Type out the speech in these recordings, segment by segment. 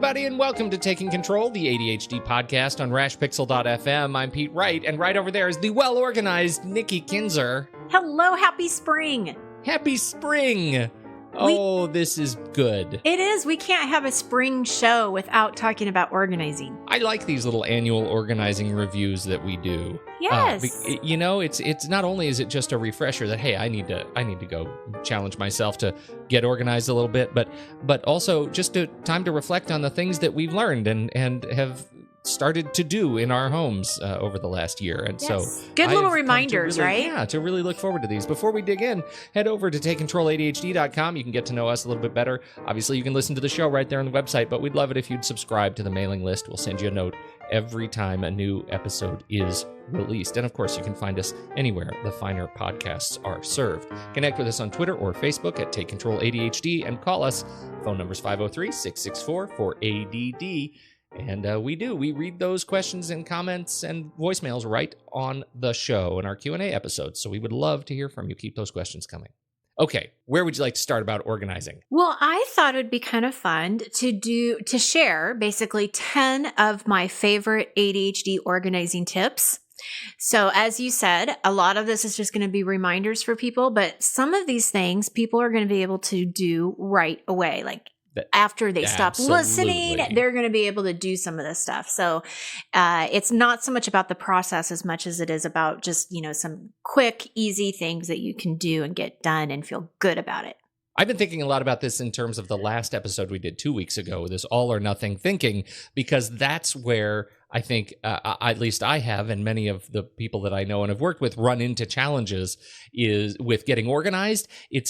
everybody, and welcome to Taking Control, the ADHD Podcast on rashpixel.fm. I'm Pete Wright, and right over there is the well-organized Nikki Kinzer. Hello, happy spring. Happy spring. Oh, this is good. It is. We can't have a spring show without talking about organizing. I like these little annual organizing reviews that we do. Yes. It's not only is it just a refresher that, hey, I need to go challenge myself to get organized a little bit, but also just a time to reflect on the things that we've learned and have started to do in our homes over the last year. And yes. So good little reminders, right? Yeah, to really look forward to these. Before we dig in, head over to takecontroladhd.com. You can get to know us a little bit better. Obviously, you can listen to the show right there on the website, but we'd love it if you'd subscribe to the mailing list. We'll send you a note every time a new episode is released. And of course, you can find us anywhere the finer podcasts are served. Connect with us on Twitter or Facebook at Take Control ADHD and call us. Phone number's 503-664-4ADD. And we read those questions and comments and voicemails right on the show in our Q&A episodes. So we would love to hear from you. Keep those questions coming. Okay, where would you like to start about organizing? Well, I thought it would be kind of fun to share basically 10 of my favorite ADHD organizing tips. So as you said, a lot of this is just going to be reminders for people, but some of these things people are going to be able to do right away, like after they stop listening, they're going to be able to do some of this stuff. So it's not so much about the process as much as it is about just, some quick, easy things that you can do and get done and feel good about it. I've been thinking a lot about this in terms of the last episode we did 2 weeks ago, this all or nothing thinking, because that's where I think, at least I have, and many of the people that I know and have worked with run into challenges is with getting organized.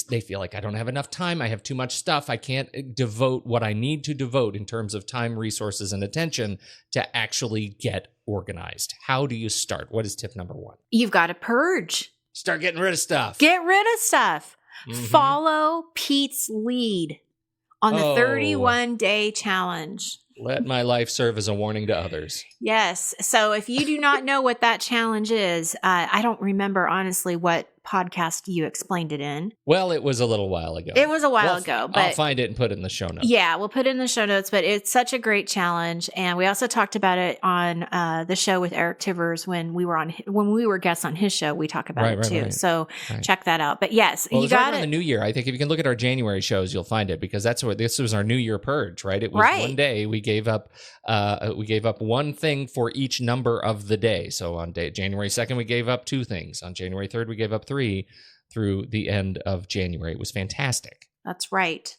They feel like I don't have enough time. I have too much stuff. I can't devote what I need to devote in terms of time, resources, and attention to actually get organized. How do you start? What is tip number 1? You've got to purge. Start getting rid of stuff. Get rid of stuff. Mm-hmm. Follow Pete's lead on the 31-day challenge. Let my life serve as a warning to others. Yes. So if you do not know what that challenge is, I don't remember honestly what podcast you explained it in. Well, it was a little while ago. It was a while ago, but I'll find it and put it in the show notes. Yeah, we'll put it in the show notes, but it's such a great challenge. And we also talked about it on the show with Eric Tivers when we were guests on his show. We talk about it too. Right. So check that out. But yes, you got it. On the New Year. I think if you can look at our January shows, you'll find it, because that's what this was, our New Year purge, right? It was one day we gave up one thing for each number of the day. So on January 2nd, we gave up 2 things. On January 3rd, we gave up 3 through the end of January. It was fantastic. That's right.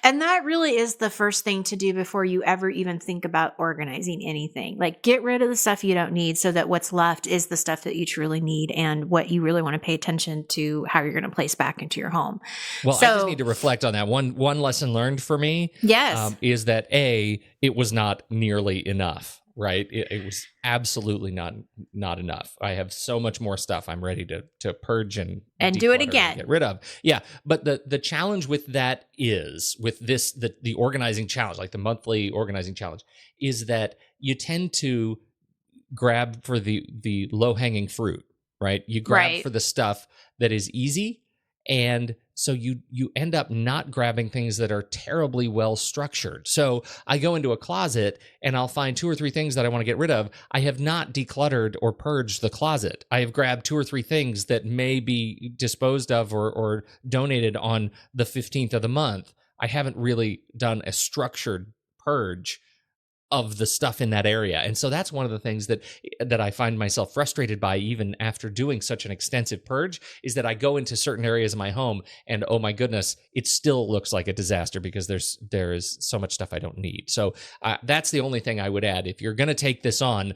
And that really is the first thing to do before you ever even think about organizing anything. Like, get rid of the stuff you don't need so that what's left is the stuff that you truly need and what you really want to pay attention to, how you're going to place back into your home. Well, I just need to reflect on that. One lesson learned for me is that it was not nearly enough. Right. It was absolutely not enough. I have so much more stuff I'm ready to purge and do it again. Get rid of. Yeah. But the challenge with that is with this, the organizing challenge, like the monthly organizing challenge, is that you tend to grab for the low hanging fruit, right? You grab for the stuff that is easy. And so you end up not grabbing things that are terribly well structured. So I go into a closet and I'll find 2 or 3 things that I want to get rid of. I have not decluttered or purged the closet. I have grabbed 2 or 3 things that may be disposed of or donated on the 15th of the month. I haven't really done a structured purge of the stuff in that area. And so that's one of the things that I find myself frustrated by even after doing such an extensive purge, is that I go into certain areas of my home and, oh my goodness, it still looks like a disaster because there is so much stuff I don't need. So that's the only thing I would add. If you're going to take this on,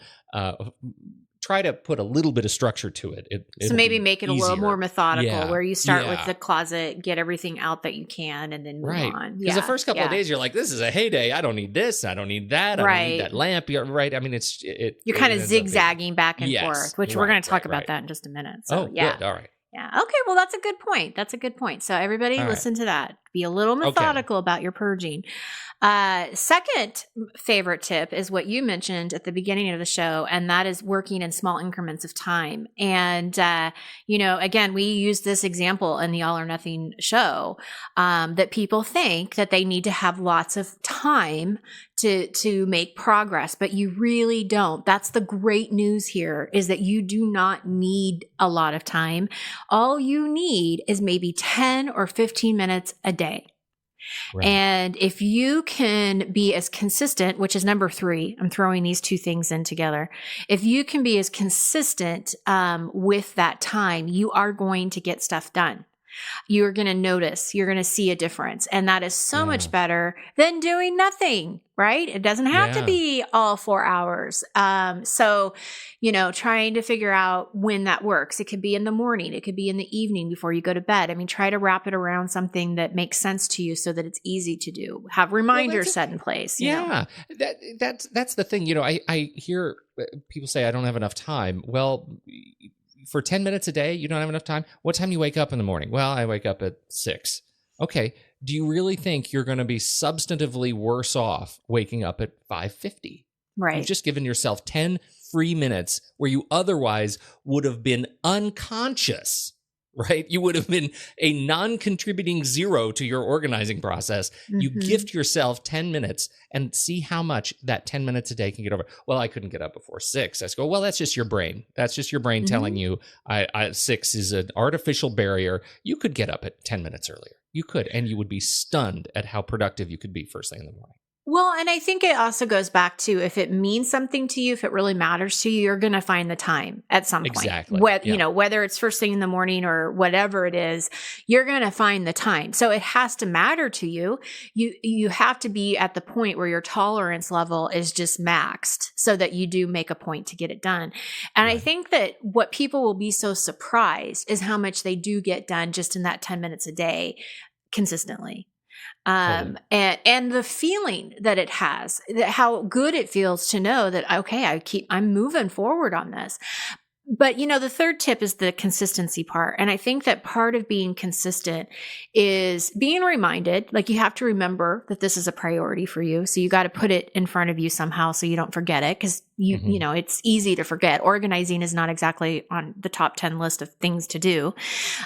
try to put a little bit of structure to it. So maybe make it a little more methodical, where you start with the closet, get everything out that you can, and then move on. Because the first couple of days, you're like, this is a heyday. I don't need this. I don't need that. I don't need that lamp. Right. I mean, you're kind of zigzagging back and forth, which we're going to talk about that in just a minute. So, good. All right. Yeah. Okay. Well, that's a good point. So everybody listen to that. Be a little methodical about your purging. Second favorite tip is what you mentioned at the beginning of the show, and that is working in small increments of time. And, again, we use this example in the All or Nothing show, that people think that they need to have lots of time to make progress, but you really don't. That's the great news here, is that you do not need a lot of time. All you need is maybe 10 or 15 minutes a day. Right. And if you can be as consistent, which is number 3, I'm throwing these two things in together. If you can be as consistent with that time, you are going to get stuff done. You're going to notice, you're going to see a difference. And that is so much better than doing nothing, right? It doesn't have to be all 4 hours. So, trying to figure out when that works. It could be in the morning. It could be in the evening before you go to bed. I mean, try to wrap it around something that makes sense to you so that it's easy to do. Have reminders set in place. You know? That's the thing. I hear people say, I don't have enough time. Well, for 10 minutes a day, you don't have enough time. What time do you wake up in the morning? Well, I wake up at 6. Okay. Do you really think you're going to be substantively worse off waking up at 5:50? Right. You've just given yourself 10 free minutes where you otherwise would have been unconscious, right? You would have been a non-contributing zero to your organizing process. Mm-hmm. You gift yourself 10 minutes and see how much that 10 minutes a day can get over. Well, I couldn't get up before 6. I go, well, that's just your brain. That's just your brain telling you 6 is an artificial barrier. You could get up at 10 minutes earlier. You could, and you would be stunned at how productive you could be first thing in the morning. Well, and I think it also goes back to, if it means something to you, if it really matters to you, you're going to find the time at some point. Exactly. Whether it's first thing in the morning or whatever it is, you're going to find the time. So it has to matter to you. You have to be at the point where your tolerance level is just maxed so that you do make a point to get it done. And I think that what people will be so surprised is how much they do get done just in that 10 minutes a day consistently. And the feeling that it has, that how good it feels to know that, okay, I'm moving forward on this. But, the third tip is the consistency part. And I think that part of being consistent is being reminded, like you have to remember that this is a priority for you. So you got to put it in front of you somehow so you don't forget it, because it's easy to forget. Organizing is not exactly on the top 10 list of things to do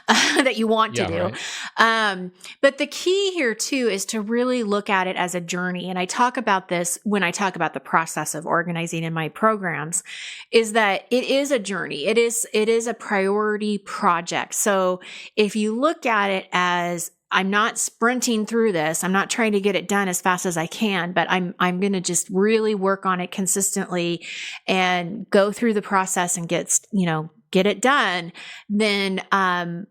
that you want to do. Right. But the key here too is to really look at it as a journey. And I talk about this when I talk about the process of organizing in my programs, is that it is a journey. It is a priority project. So if you look at it as, I'm not sprinting through this, I'm not trying to get it done as fast as I can, but I'm going to just really work on it consistently and go through the process and get it done, then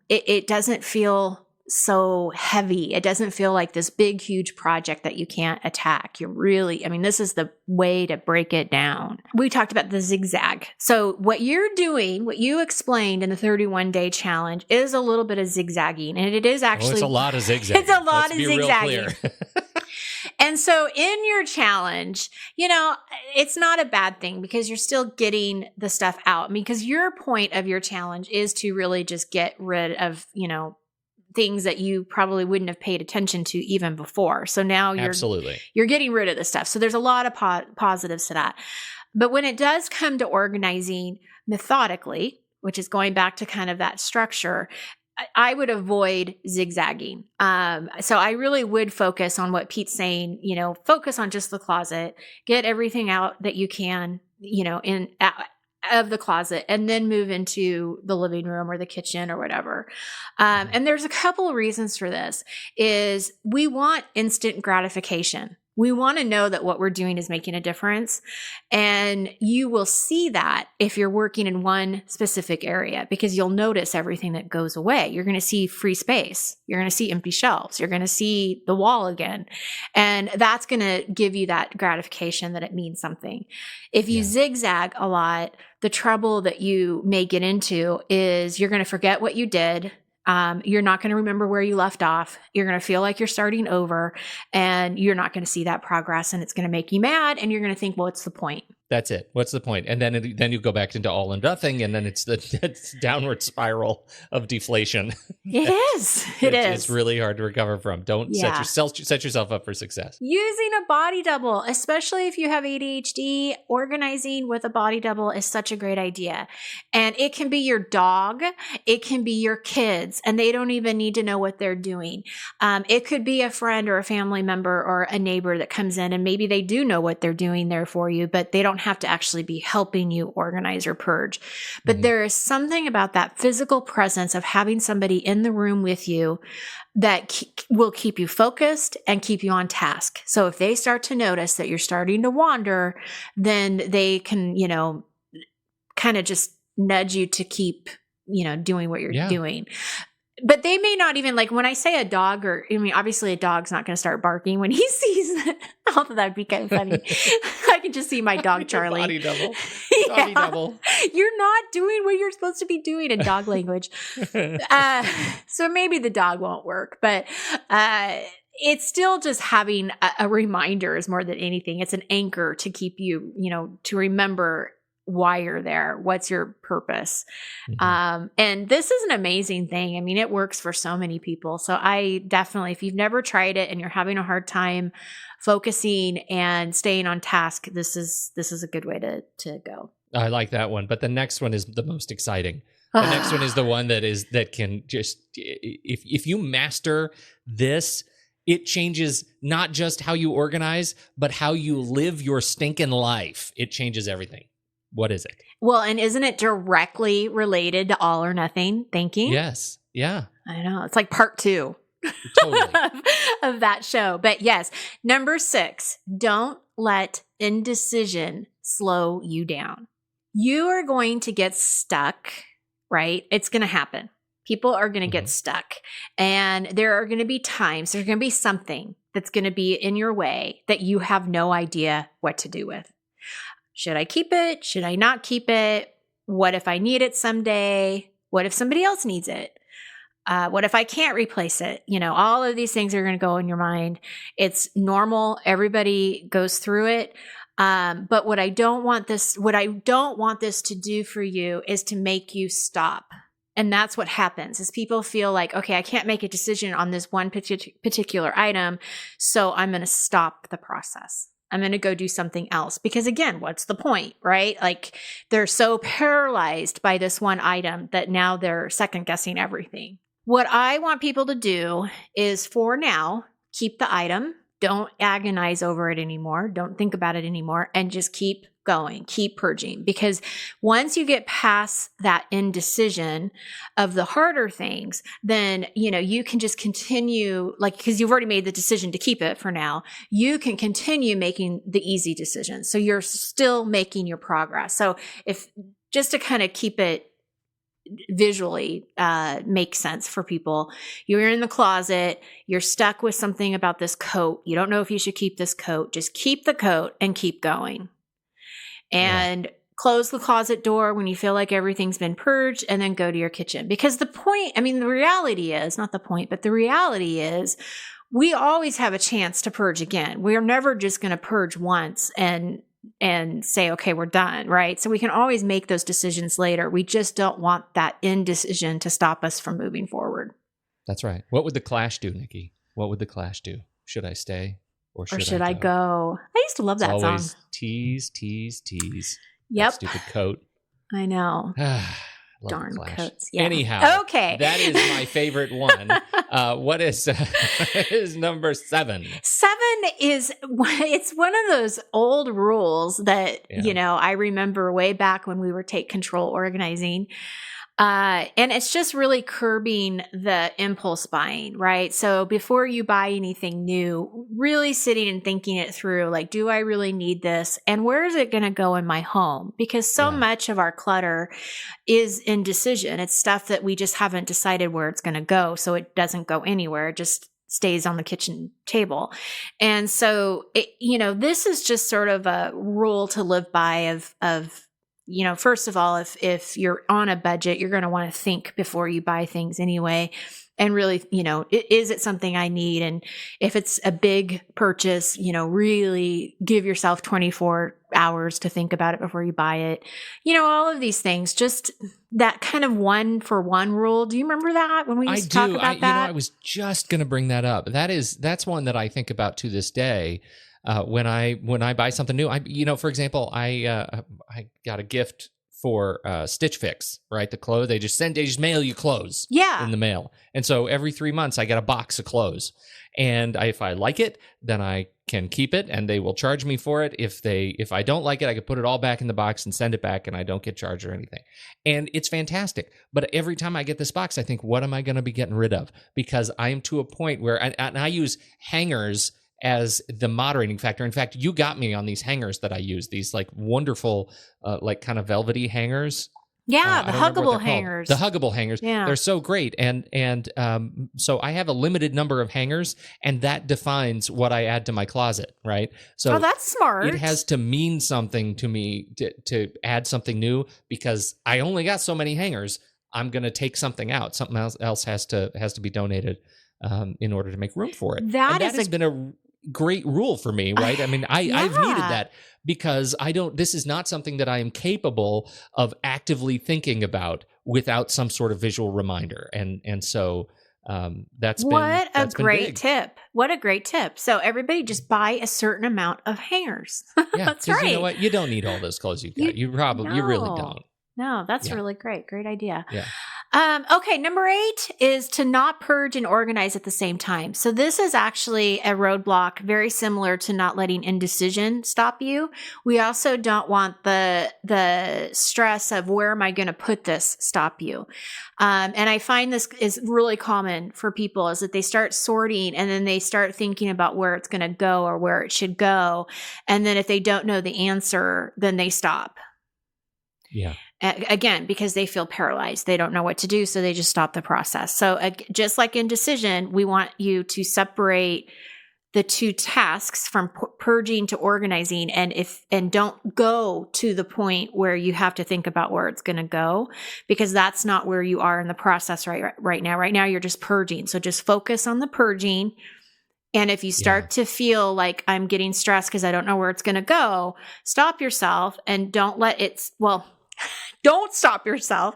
it doesn't feel so heavy. It doesn't feel like this big, huge project that you can't attack. This is the way to break it down. We talked about the zigzag. So what you're doing, what you explained in the 31-day challenge, is a little bit of zigzagging. And it is actually... it's a lot of zigzagging. It's a lot of zigzagging. And so in your challenge, it's not a bad thing, because you're still getting the stuff out. because your point of your challenge is to really just get rid of, things that you probably wouldn't have paid attention to even before. So now you're getting rid of the stuff. So there's a lot of positives to that. But when it does come to organizing methodically, which is going back to kind of that structure, I would avoid zigzagging. So I really would focus on what Pete's saying, focus on just the closet, get everything out that you can, of the closet, and then move into the living room or the kitchen or whatever. And there's a couple of reasons for this. Is we want instant gratification. We want to know that what we're doing is making a difference. And you will see that if you're working in one specific area, because you'll notice everything that goes away. You're going to see free space. You're going to see empty shelves. You're going to see the wall again. And that's going to give you that gratification that it means something. If you zigzag a lot, the trouble that you may get into is you're going to forget what you did. You're not going to remember where you left off. You're going to feel like you're starting over, and you're not going to see that progress, and it's going to make you mad, and you're going to think, well, what's the point? That's it. What's the point? And then you go back into all and nothing, and then it's it's downward spiral of deflation. It is. It is. It's really hard to recover from. Don't set yourself up for success. Using a body double, especially if you have ADHD, organizing with a body double is such a great idea. And it can be your dog. It can be your kids, and they don't even need to know what they're doing. It could be a friend or a family member or a neighbor that comes in, and maybe they do know what they're doing there for you, but they don't have to actually be helping you organize or purge. But there is something about that physical presence of having somebody in the room with you that will keep you focused and keep you on task. So if they start to notice that you're starting to wander, then they can, kind of just nudge you to keep, doing what you're doing. But they may not even, like when I say a dog, obviously a dog's not going to start barking when he sees that. Although that'd be kind of funny. I can just see my dog, Charlie. Body double. Doggy double. You're not doing what you're supposed to be doing in dog language. So maybe the dog won't work, but it's still just having a reminder is more than anything. It's an anchor to keep you, to remember why you're there. What's your purpose? And this is an amazing thing. I mean, it works for so many people. So I definitely, if you've never tried it and you're having a hard time focusing and staying on task, this is a good way to go. I like that one. But the next one is the most exciting. The next one is the one that can just, if you master this, it changes not just how you organize, but how you live your stinking life. It changes everything. What is it? Well, and isn't it directly related to all or nothing thinking? Yes. Yeah. I know. It's like part 2 totally. of that show. But yes, number 6, don't let indecision slow you down. You are going to get stuck, right? It's going to happen. People are going to get stuck. And there are going to be times, there's going to be something that's going to be in your way that you have no idea what to do with. Should I keep it? Should I not keep it? What if I need it someday? What if somebody else needs it? What if I can't replace it? All of these things are going to go in your mind. It's normal. Everybody goes through it. But what I don't want this to do for you is to make you stop. And that's what happens is people feel like, okay, I can't make a decision on this one particular item. So I'm going to stop the process. I'm going to go do something else because again, what's the point, right? Like they're so paralyzed by this one item that now they're second guessing everything. What I want people to do is for now, keep the item. Don't agonize over it anymore. Don't think about it anymore and just keep going, keep purging. Because once you get past that indecision of the harder things, then, you can just continue because you've already made the decision to keep it for now, you can continue making the easy decisions. So you're still making your progress. So if just to kind of keep it visually make sense for people, you're in the closet, you're stuck with something about this coat. You don't know if you should keep this coat. Just keep the coat and keep going. And close the closet door when you feel like everything's been purged and then go to your kitchen. Because the reality is, not the point, but the reality is we always have a chance to purge again. We are never just going to purge once and say, okay, we're done, right? So we can always make those decisions later. We just don't want that indecision to stop us from moving forward. That's right. What would the Clash do, Nikki? What would the Clash do? Should I stay? Or should I go? I used to love that song. Tease, tease, tease. Yep. That stupid coat. I know. Darn coats. Yeah. Anyhow, okay. That is my favorite one. What is number 7? 7 is, it's one of those old rules that, I remember way back when we were Take Control organizing. And it's just really curbing the impulse buying, right? So before you buy anything new, really sitting and thinking it through, like, do I really need this? And where is it going to go in my home? Because so much of our clutter is indecision. It's stuff that we just haven't decided where it's going to go. So it doesn't go anywhere. It just stays on the kitchen table. And so, this is just sort of a rule to live by of first of all, if you're on a budget, you're going to want to think before you buy things anyway. And really, is it something I need? And if it's a big purchase, really give yourself 24 hours to think about it before you buy it. All of these things, just that kind of 1-for-1 rule. Do you remember that when we used to talk about that? I was just going to bring that up. That's one that I think about to this day. When I buy something new, for example, I got a gift for Stitch Fix, right? The clothes, they just mail you clothes in the mail. And so every 3 months I get a box of clothes. And if I like it, then I can keep it and they will charge me for it. If I don't like it, I can put it all back in the box and send it back and I don't get charged or anything. And it's fantastic. But every time I get this box, I think, what am I going to be getting rid of? Because I am to a point where I use hangers as the moderating factor. In fact, you got me on these hangers that I use, these like wonderful, like kind of velvety hangers. Yeah, the huggable hangers. The huggable hangers. Yeah. They're so great. And so I have a limited number of hangers, and that defines what I add to my closet, right? So that's smart. It has to mean something to me to add something new, because I only got so many hangers. I'm going to take something out. Something else has to be donated in order to make room for it. That has been a great rule for me, right? I mean, I've needed that, because this is not something that I am capable of actively thinking about without some sort of visual reminder. And so that's a great tip. What a great tip. So everybody just buy a certain amount of hangers. Yeah, that's right. You know what? You don't need all those clothes you've got. You really don't. No, that's really great. Great idea. Yeah. Okay, number 8 is to not purge and organize at the same time. So this is actually a roadblock very similar to not letting indecision stop you. We also don't want the stress of where am I going to put this stop you. And I find this is really common for people, is that they start sorting and then they start thinking about where it's going to go or where it should go. And then if they don't know the answer, then they stop. Yeah. Again, because they feel paralyzed. They don't know what to do, so they just stop the process. So just like indecision, we want you to separate the two tasks from purging to organizing, and don't go to the point where you have to think about where it's going to go, because that's not where you are in the process right now. Right now, you're just purging. So just focus on the purging. And if you start to feel like I'm getting stressed because I don't know where it's going to go, stop yourself and don't let it, don't stop yourself.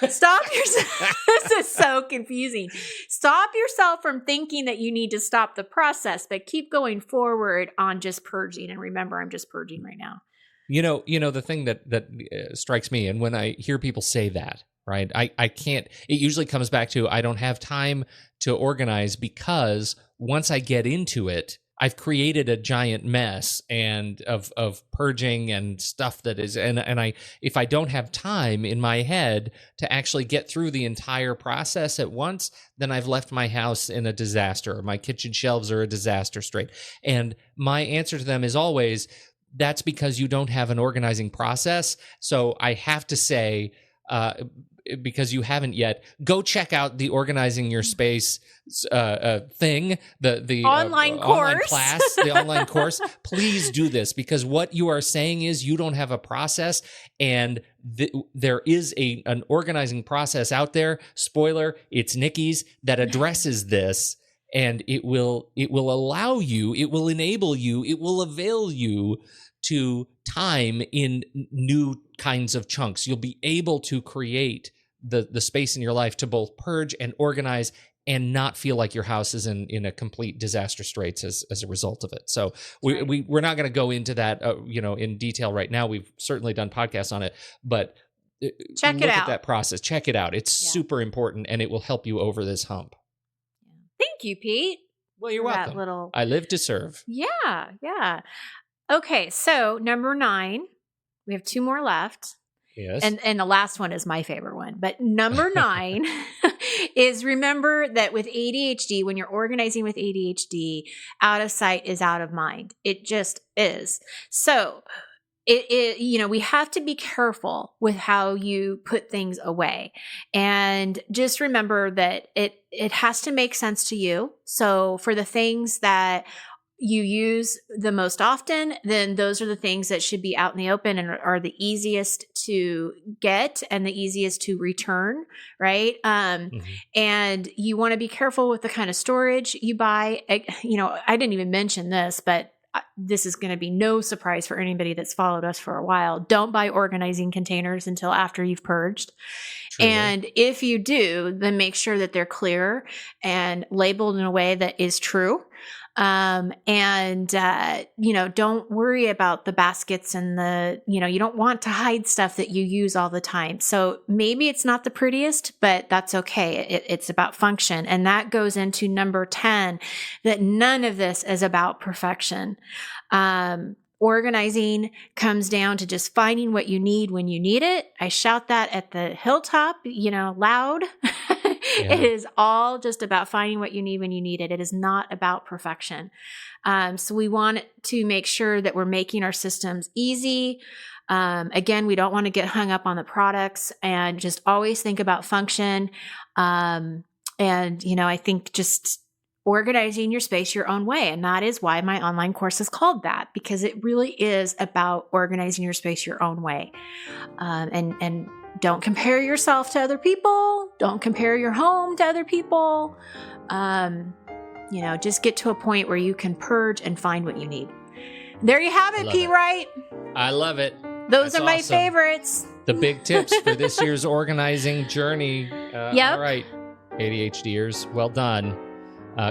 Stop yourself. This is so confusing. Stop yourself from thinking that you need to stop the process, but keep going forward on just purging. And remember, I'm just purging right now. You know, the thing that strikes me, and when I hear people say that, right, I can't, it usually comes back to, I don't have time to organize, because once I get into it, I've created a giant mess and of purging and stuff that is, and if I don't have time in my head to actually get through the entire process at once, then I've left my house in a disaster. My kitchen shelves are a disaster straight. And my answer to them is always, that's because you don't have an organizing process. So I have to say, because you haven't yet, go check out the Organizing Your Space thing, the online course, online class, the online course. Please do this, because what you are saying is you don't have a process, and there is an organizing process out there. Spoiler, it's Nikki's, that addresses this, and it will allow you, it will enable you, it will avail you to time in new kinds of chunks. You'll be able to create the space in your life to both purge and organize, and not feel like your house is in a complete disaster straits as a result of it. So we're not going to go into that in detail right now. We've certainly done podcasts on it, but check it out. Look at that process. Check it out. It's super important, and it will help you over this hump. Thank you, Pete. Well, you're welcome. I live to serve. Yeah. Okay, so number 9, we have 2 more left. Yes. And the last one is my favorite one. But number 9 is, remember that with ADHD, when you're organizing with ADHD, out of sight is out of mind. It just is. So we have to be careful with how you put things away. And just remember that it has to make sense to you. So for the things that you use the most often, then those are the things that should be out in the open and are the easiest to get and the easiest to return, right? And you want to be careful with the kind of storage you buy. I didn't even mention this, but this is going to be no surprise for anybody that's followed us for a while. Don't buy organizing containers until after you've purged. Truly. And if you do, then make sure that they're clear and labeled in a way that is true. Don't worry about the baskets and you don't want to hide stuff that you use all the time. So maybe it's not the prettiest, but that's okay. It's about function. And that goes into number 10, that none of this is about perfection. Organizing comes down to just finding what you need when you need it. I shout that at the hilltop, loud. Yeah. It is all just about finding what you need when you need it. It is not about perfection. So we want to make sure that we're making our systems easy. Again, we don't want to get hung up on the products, and just always think about function. I think just organizing your space your own way. And that is why my online course is called that, because it really is about organizing your space your own way. And don't compare yourself to other people. Don't compare your home to other people. Just get to a point where you can purge and find what you need. There you have it, Pete Wright. I love it. Those are my favorites. The big tips for this year's organizing journey. Yep. All right, ADHDers, well done.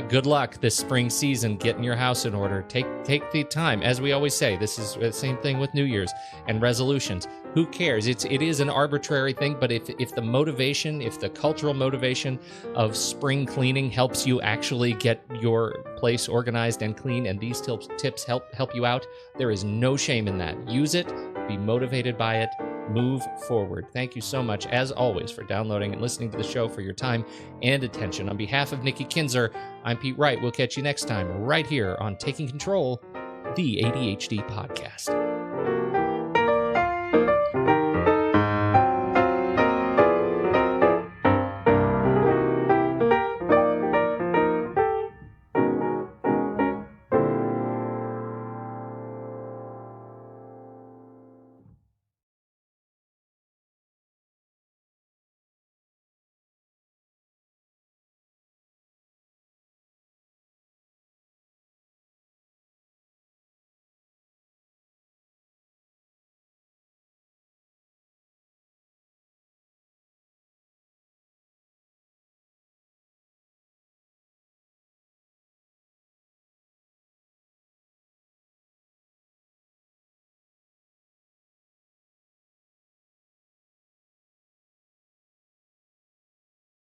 Good luck this spring season getting your house in order. Take the time. As we always say, this is the same thing with New Year's and resolutions. Who cares? It is an arbitrary thing, but if the motivation, if the cultural motivation of spring cleaning helps you actually get your place organized and clean, and these tips help you out, there is no shame in that. Use it, be motivated by it, move forward. Thank you so much, as always, for downloading and listening to the show, for your time and attention. On behalf of Nikki Kinzer, I'm Pete Wright. We'll catch you next time right here on Taking Control, the ADHD Podcast.